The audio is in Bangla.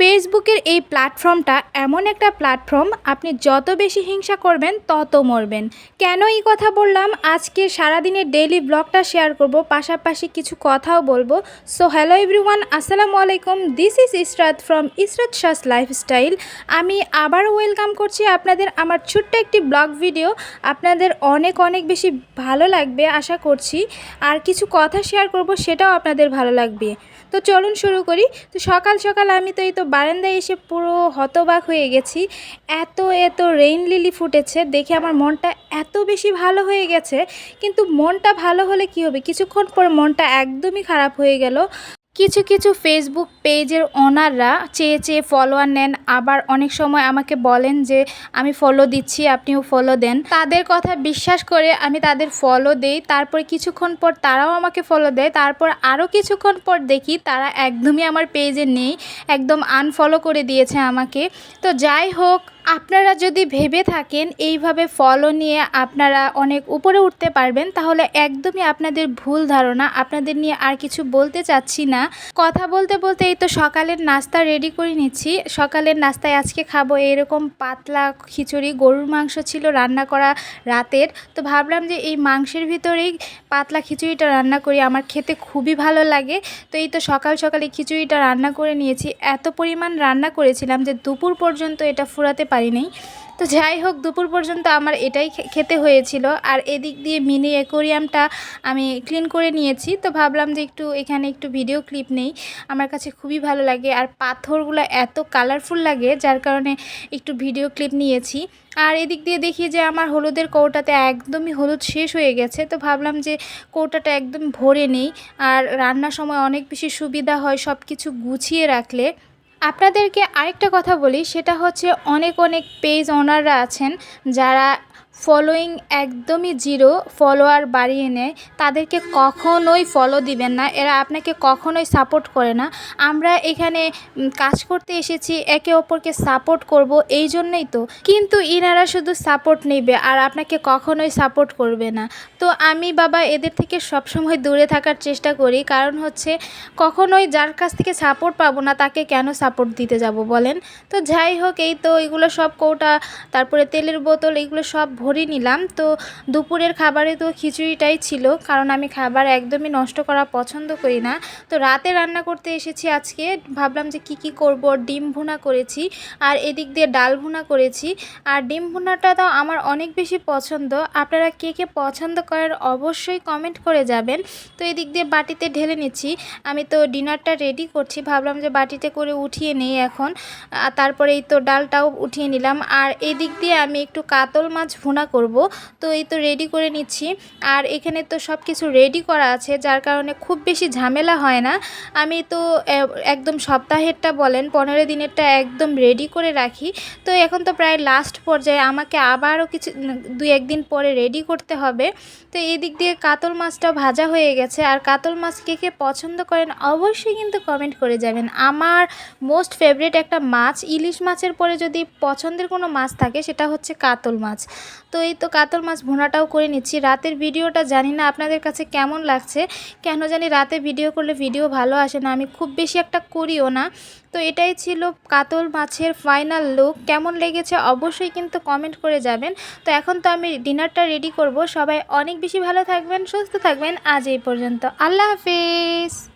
ফেসবুকের এই প্ল্যাটফর্মটা এমন একটা প্ল্যাটফর্ম, আপনি যত বেশি হিংসা করবেন তত মরবেন। কেন এই কথা বললাম, আজকে সারাদিনের ডেইলি ব্লগটা শেয়ার করব, পাশাপাশি কিছু কথাও বলবো। সো হ্যালো এভরিওয়ান, আসসালামু আলাইকুম। This is Israt from Israt Shah's lifestyle. আমি আবারও ওয়েলকাম করছি আপনাদের আমার ছোট্ট একটি ব্লগ ভিডিও। আপনাদের অনেক অনেক বেশি ভালো লাগবে আশা করছি, আর কিছু কথা শেয়ার করব, সেটাও আপনাদের ভালো লাগবে। তো চলুন শুরু করি। তো সকাল সকাল আমি তো এই তো বারান্দায় এসে পুরো হতবাক হয়ে গেছি। এত এত রেইন লিলি ফুটেছে দেখে আমার মনটা এত বেশি ভালো হয়ে গেছে। কিন্তু মনটা ভালো হলে কি হবে, কিছুক্ষণ পর মনটা একদমই খারাপ হয়ে গেল। কিছু কিছু ফেসবুক পেজের ওনাররা চেয়ে চেয়ে ফলোয়ার নেন, আবার অনেক সময় আমাকে বলেন যে আমি ফলো দিচ্ছি, আপনিও ফলো দেন। তাদের কথা বিশ্বাস করে আমি তাদের ফলো দেই, তারপরে কিছুক্ষণ পর তারাও আমাকে ফলো দেয়, তারপর আরও কিছুক্ষণ পর দেখি তারা একদমই আমার পেজে নেই, একদম আনফলো করে দিয়েছে আমাকে। তো যাই হোক, আপনারা যদি ভেবে থাকেন এইভাবে ফলো নিয়ে আপনারা অনেক উপরে উঠতে পারবেন, তাহলে একদমই আপনাদের ভুল ধারণা। আপনাদের নিয়ে আর কিছু বলতে চাচ্ছি না। কথা বলতে বলতে এই তো সকালের নাস্তা রেডি করে নিচ্ছি। সকালের নাস্তায় আজকে খাবো এরকম পাতলা খিচুড়ি। গরুর মাংস ছিল রান্না করা রাতের, তো ভাবলাম যে এই মাংসের ভিতরেই পাতলা খিচুড়িটা রান্না করি, আমার খেতে খুবই ভালো লাগে। তো এই তো সকাল সকালে খিচুড়িটা রান্না করে নিয়েছি। এত পরিমাণ রান্না করেছিলাম যে দুপুর পর্যন্ত এটা ফুরাতে পারিনি। তো যাই হোক, দুপুর পর্যন্ত আমার এটাই খেতে হয়েছিল। আর এদিক দিয়ে মিনি অ্যাকোরিয়ামটা আমি ক্লিন করে নিয়েছি। তো ভাবলাম যে এখানে একটু ভিডিও ক্লিপ নেই, আমার কাছে খুবই ভালো লাগে। আর পাথরগুলো এত কালারফুল লাগে, যার কারণে একটু ভিডিও ক্লিপ নিয়েছি। আর এদিক দিয়ে দেখি যে আমার হলুদের কৌটাতে একদমই হলুদ শেষ হয়ে গেছে। তো ভাবলাম যে কৌটাটা একদম ভরে নেই, আর রান্নার সময় অনেক বেশি সুবিধা হয় সব কিছু গুছিয়ে রাখলে। আপনাদেরকে আরেকটা কথা বলি, সেটা হচ্ছে অনেক অনেক পেজ ওনাররা আছেন যারা ফলোয়িং একদমই জিরো, ফলোয়ার বাড়িয়ে নেয়। তাদেরকে কখনোই ফলো দিবেন না, এরা আপনাকে কখনোই সাপোর্ট করে না। আমরা এখানে কাজ করতে এসেছি, একে অপরকে সাপোর্ট করব, এই জন্যই তো। কিন্তু ইনারা শুধু সাপোর্ট নেবে আর আপনাকে কখনোই সাপোর্ট করবে না। তো আমি বাবা এদের থেকে সবসময় দূরে থাকার চেষ্টা করি, কারণ হচ্ছে কখনোই যার কাছ থেকে সাপোর্ট পাবো না তাকে কেন সাপোর্ট দিতে যাব বলেন। তো যাই হোক, এই তো এগুলো সব কৌটা, তারপরে তেলের বোতল, এগুলো সব ভরে নিলাম। তো দুপুরের খাবারে তো খিচুড়িটাই ছিল, কারণ আমি খাবার একদমই নষ্ট করা পছন্দ করি না। তো রাতে রান্না করতে এসেছি আজকে, ভাবলাম যে কি করব। ডিম ভুনা করেছি, আর এদিক দিয়ে ডাল ভুনা করেছি। আর ডিম ভুনাটা তো আমার অনেক বেশি পছন্দ। আপনারা কে কে পছন্দ করেন অবশ্যই কমেন্ট করে যাবেন। তো এদিক দিয়ে বাটিতে ঢেলে নিচ্ছি। আমি তো ডিনারটা রেডি করছি, ভাবলাম যে বাটিতে করে উঠিয়ে নেই এখন। তারপরে এই তো ডালটাও উঠিয়ে নিলাম। আর এদিক দিয়ে আমি একটু কাতল মাছ ভুনা করব, তো এই তো রেডি করে নিচ্ছি। আর এখানে তো সব কিছু রেডি করা আছে, যার কারণে খুব বেশি ঝামেলা হয় না। আমি তো একদম সপ্তাহেরটা বলেন 15 দিনেরটা একদম রেডি করে রাখি। তো এখন তো প্রায় লাস্ট পর্যায়ে, আমাকে আবারও কিছু 2-1 দিন পরে রেডি করতে হবে। তো এই দিক দিয়ে কাতল মাছটা ভাজা হয়ে গেছে। আর কাতল মাছ কে কে পছন্দ করেন অবশ্যই কিন্তু কমেন্ট করে যাবেন। আমার মোস্ট ফেভারিট একটা মাছ, ইলিশ মাছের পরে যদি পছন্দের কোনো মাছ থাকে সেটা হচ্ছে কাতল মাছ। তো এই তো কাতল মাছ ভুনাটাও করে নিচ্ছি। রাতের ভিডিওটা জানি না আপনাদের কাছে কেমন লাগছে, কেন জানি রাতে ভিডিও করলে ভিডিও ভালো আসে না, আমি খুব বেশি একটা করিও না। তো এটাই ছিল কাতল মাছের ফাইনাল লুক। কেমন লেগেছে অবশ্যই কিন্তু কমেন্ট করে যাবেন। তো এখন তো আমি ডিনারটা রেডি করব। সবাই অনেক বেশি ভালো থাকবেন, সুস্থ থাকবেন। আজ এই পর্যন্ত, আল্লাহ হাফেজ।